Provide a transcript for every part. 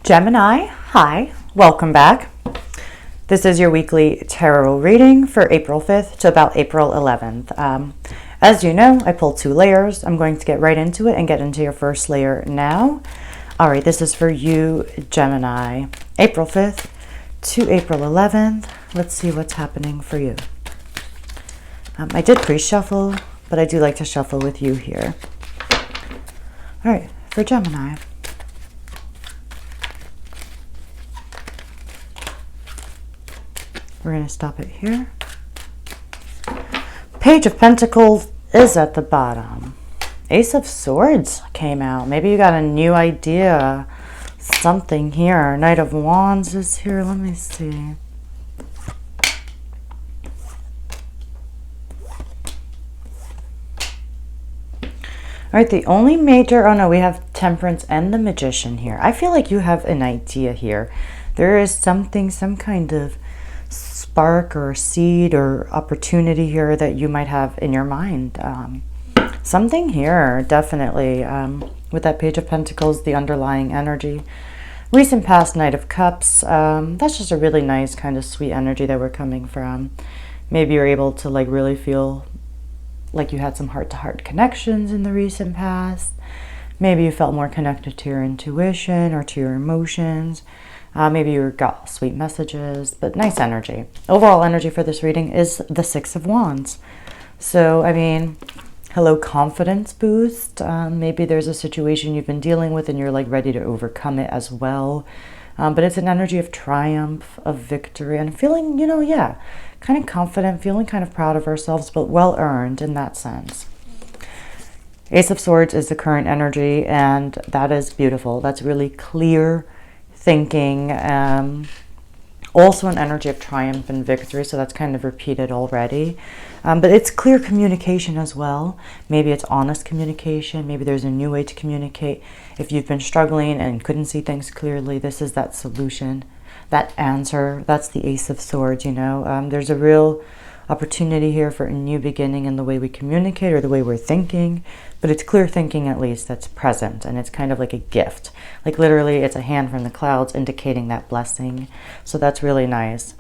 Gemini, hi, welcome back. This is your weekly tarot reading for April 5th to about April 11th. As you know, I pulled 2 layers. I'm going to get right into it and get into your first layer now. All right, this is for you, Gemini, April 5th to April 11th. Let's see what's happening for you. I did pre-shuffle, but I do like to shuffle with you here. All right, for Gemini. We're going to stop it here. Page of Pentacles is at the bottom. Ace of Swords came out. Maybe you got a new idea. Something here. Knight of Wands is here. Let me see. All right, the only major, oh no, we have Temperance and the Magician here. I feel like you have an idea here. There is something, some kind of spark or seed or opportunity here that you might have in your mind. Something here, definitely. With that Page of Pentacles, the underlying energy. Recent past, Knight of Cups. That's just a really nice kind of sweet energy that we're coming from. Maybe you're able to like really feel like you had some heart-to-heart connections in the recent past. Maybe you felt more connected to your intuition or to your emotions. Maybe you got sweet messages, but nice energy. Overall energy for this reading is the 6 of Wands. So, I mean, hello, confidence boost. Maybe there's a situation you've been dealing with and you're like ready to overcome it as well. But it's an energy of triumph, of victory, and feeling, you know, yeah, kind of confident, feeling kind of proud of ourselves, but well-earned in that sense. Ace of Swords is the current energy, and that is beautiful. That's really clear thinking. Also an energy of triumph and victory, so that's kind of repeated already. But it's clear communication as well. Maybe it's honest communication. Maybe there's a new way to communicate. If you've been struggling and couldn't see things clearly, this is that solution, that answer. That's the Ace of Swords, you know. There's a real opportunity here for a new beginning in the way we communicate or the way we're thinking. But it's clear thinking, at least, that's present, and it's kind of like a gift. Like literally, it's a hand from the clouds indicating that blessing. So that's really nice.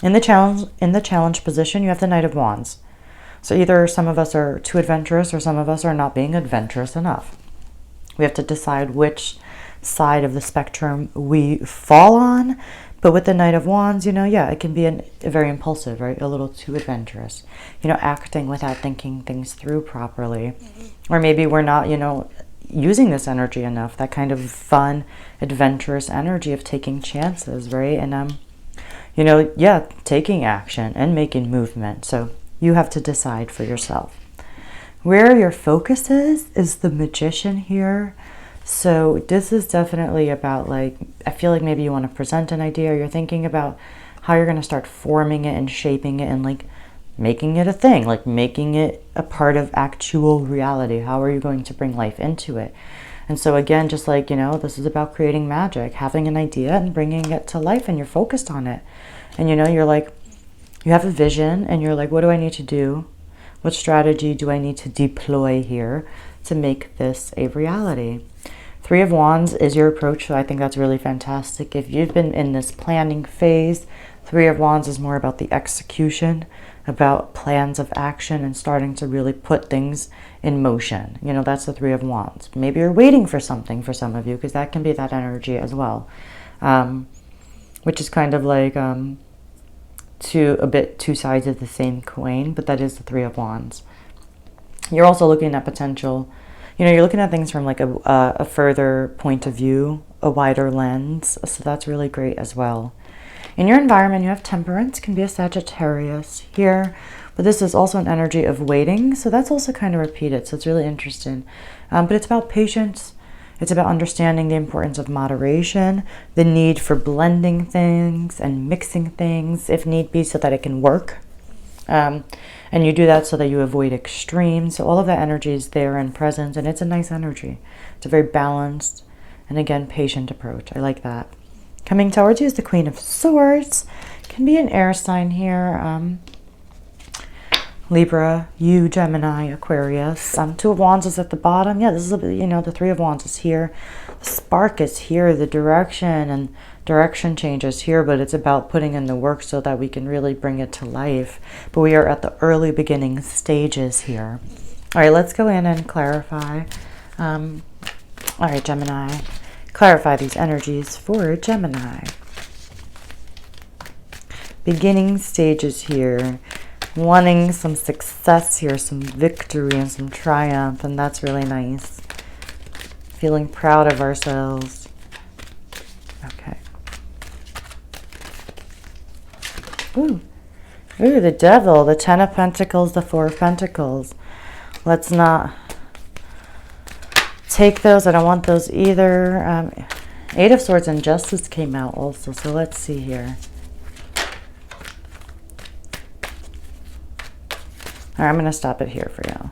In the challenge position, you have the Knight of Wands. So either some of us are too adventurous or some of us are not being adventurous enough. We have to decide which side of the spectrum we fall on. But with the Knight of Wands, you know, yeah, it can be very impulsive, right? A little too adventurous. You know, acting without thinking things through properly. Or maybe we're not, you know, using this energy enough. That kind of fun, adventurous energy of taking chances, right? And, you know, yeah, taking action and making movement. So you have to decide for yourself. Where your focus is the Magician here. So this is definitely about, like, I feel like maybe you want to present an idea, or you're thinking about how you're going to start forming it and shaping it and like making it a thing, like making it a part of actual reality. How are you going to bring life into it? And so again, just like, you know, this is about creating magic, having an idea and bringing it to life, and you're focused on it. And, you know, you're like, you have a vision and you're like, what do I need to do? What strategy do I need to deploy here to make this a reality? 3 of Wands is your approach, so I think that's really fantastic. If you've been in this planning phase, 3 of Wands is more about the execution, about plans of action and starting to really put things in motion. You know, that's the 3 of Wands. Maybe you're waiting for something for some of you, because that can be that energy as well, which is kind of like two sides of the same coin, but that is the 3 of Wands. You're also looking at potential, you know, you're looking at things from like a further point of view, a wider lens. So that's really great as well. In your environment, you have Temperance, can be a Sagittarius here, but this is also an energy of waiting. So that's also kind of repeated. So it's really interesting. But it's about patience. It's about understanding the importance of moderation, the need for blending things and mixing things if need be so that it can work. And you do that so that you avoid extremes. So all of that energy is there and present, and it's a nice energy. It's a very balanced and, again, patient approach. I like that. Coming towards you is the Queen of Swords. Can be an air sign here. Libra, you, Gemini, Aquarius. Two of Wands is at the bottom. Yeah, this is, the Three of Wands is here. The spark is here. The direction and direction change is here, but it's about putting in the work so that we can really bring it to life. But we are at the early beginning stages here. All right, let's go in and clarify. All right, Gemini. Clarify these energies for Gemini. Beginning stages here. Wanting some success here, some victory and some triumph, and that's really nice. Feeling proud of ourselves. Okay. Ooh, the Devil, the Ten of Pentacles, the Four of Pentacles. Let's not take those. I don't want those either. Eight of Swords and Justice came out also, so let's see here. All right, I'm going to stop it here for you.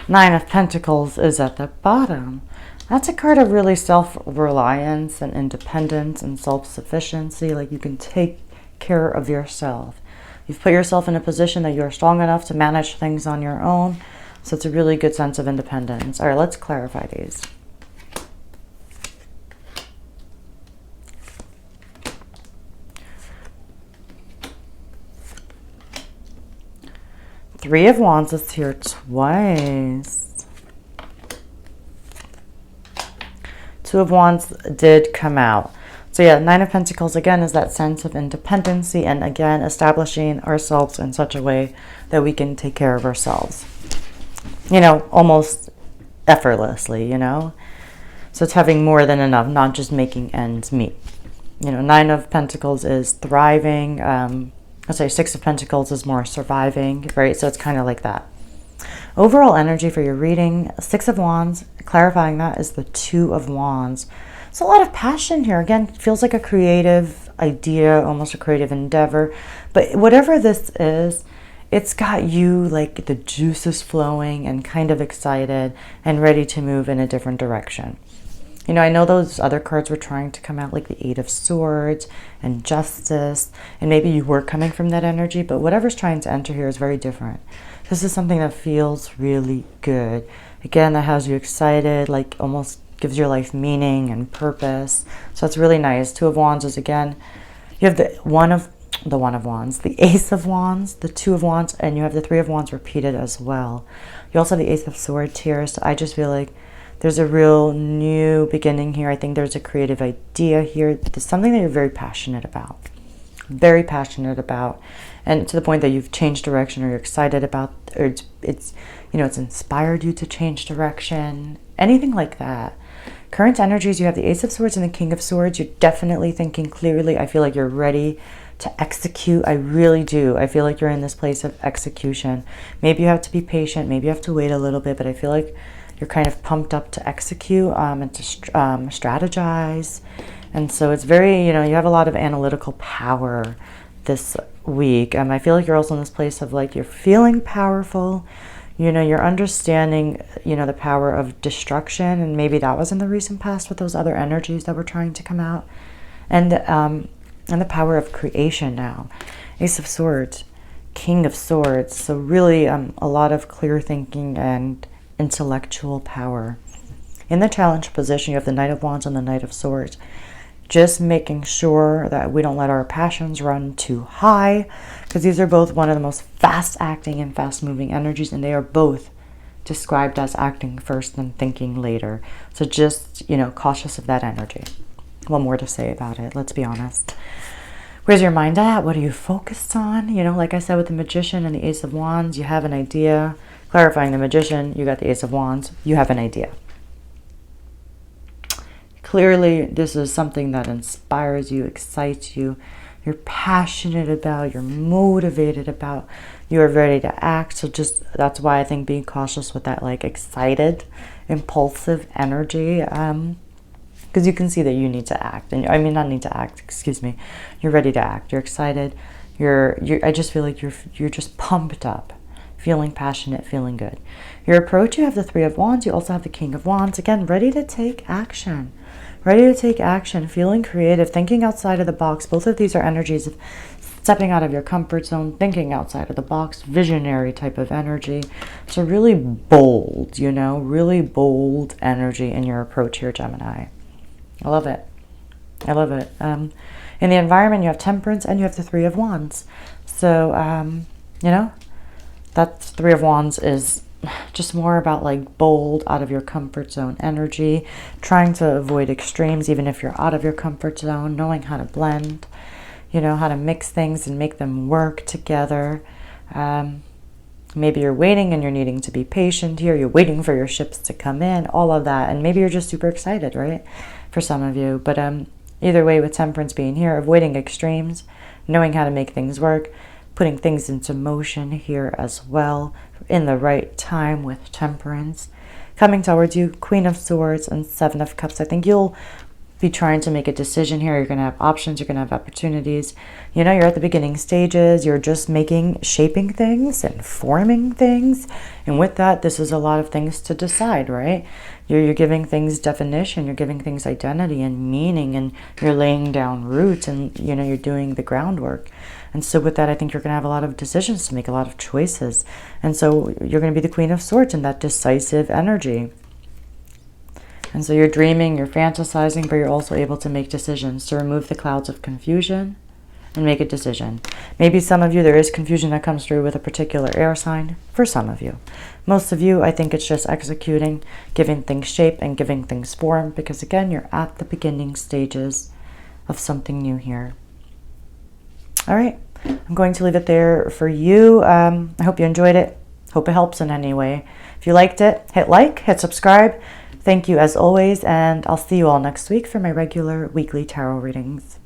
Nine of Pentacles is at the bottom. That's a card of really self-reliance and independence and self-sufficiency. Like you can take care of yourself. You've put yourself in a position that you're strong enough to manage things on your own. So it's a really good sense of independence. All right, let's clarify these. Three of Wands is here twice. Two of Wands did come out. So yeah, Nine of Pentacles again is that sense of independency and again establishing ourselves in such a way that we can take care of ourselves. Almost effortlessly, So it's having more than enough, not just making ends meet. Nine of Pentacles is thriving. Six of Pentacles is more surviving, right? So it's kind of like that. Overall energy for your reading, Six of Wands, clarifying that is the Two of Wands. So a lot of passion here. Again, feels like a creative idea, almost a creative endeavor. But whatever this is, it's got you like the juices flowing and kind of excited and ready to move in a different direction. I know those other cards were trying to come out like the Eight of Swords and Justice, and maybe you were coming from that energy, but whatever's trying to enter here is very different. This is something that feels really good. Again, that has you excited, like almost gives your life meaning and purpose. So it's really nice. Two of Wands is again, you have the One of Wands, the Ace of Wands, the Two of Wands, and you have the Three of Wands repeated as well. You also have the Ace of Swords here, so I just feel like there's a real new beginning here. I think there's a creative idea here. There's something that you're very passionate about. Very passionate about. And to the point that you've changed direction or you're excited about, or it's inspired you to change direction. Anything like that. Current energies, you have the Ace of Swords and the King of Swords. You're definitely thinking clearly. I feel like you're ready to execute. I really do. I feel like you're in this place of execution. Maybe you have to be patient. Maybe you have to wait a little bit, but I feel like you're kind of pumped up to execute and to strategize. And so it's very, you have a lot of analytical power this week. I feel like you're also in this place of like, you're feeling powerful. You're understanding, the power of destruction. And maybe that was in the recent past with those other energies that were trying to come out. And the power of creation now. Ace of Swords, King of Swords. So really a lot of clear thinking and intellectual power. In the challenge position, you have the Knight of Wands and the Knight of Swords. Just making sure that we don't let our passions run too high, because these are both one of the most fast-acting and fast-moving energies, and they are both described as acting first and thinking later. So just, cautious of that energy. What more to say about it? Let's be honest. Where's your mind at? What are you focused on? Like I said with the Magician and the Ace of Wands, you have an idea. Clarifying the Magician, you got the Ace of Wands, you have an idea. Clearly, this is something that inspires you, excites you, you're passionate about, you're motivated about, you're ready to act. So that's why I think being cautious with that like excited, impulsive energy, because you can see that you need to act. And not need to act, excuse me. You're ready to act, you're excited, I just feel like you're just pumped up. Feeling passionate, feeling good. Your approach, you have the Three of Wands. You also have the King of Wands. Again, ready to take action. Ready to take action, feeling creative, thinking outside of the box. Both of these are energies of stepping out of your comfort zone, thinking outside of the box, visionary type of energy. So really bold, you know, really bold energy in your approach here, Gemini. I love it. I love it. In the environment, you have Temperance and you have the Three of Wands. So, you know, that Three of Wands is just more about like bold, out of your comfort zone energy, trying to avoid extremes, even if you're out of your comfort zone, knowing how to blend, you know, how to mix things and make them work together. Maybe you're waiting and you're needing to be patient here. You're waiting for your ships to come in, all of that. And maybe you're just super excited, right? For some of you. But either way, with Temperance being here, avoiding extremes, knowing how to make things work, putting things into motion here as well in the right time with Temperance. Coming towards you, Queen of Swords and Seven of Cups. I think you'll be trying to make a decision here. You're going to have options. You're going to have opportunities. You know, you're at the beginning stages. You're just shaping things and forming things. And with that, this is a lot of things to decide, right? You're giving things definition. You're giving things identity and meaning. And you're laying down roots. And, you know, you're doing the groundwork. And so with that, I think you're going to have a lot of decisions to make, a lot of choices. And so you're going to be the Queen of Swords in that decisive energy. And so you're dreaming, you're fantasizing, but you're also able to make decisions to remove the clouds of confusion and make a decision. Maybe some of you, there is confusion that comes through with a particular air sign. For some of you. Most of you, I think it's just executing, giving things shape and giving things form. Because again, you're at the beginning stages of something new here. All right. I'm going to leave it there for you. I hope you enjoyed it. Hope it helps in any way. If you liked it, hit like, hit subscribe. Thank you as always, and I'll see you all next week for my regular weekly tarot readings.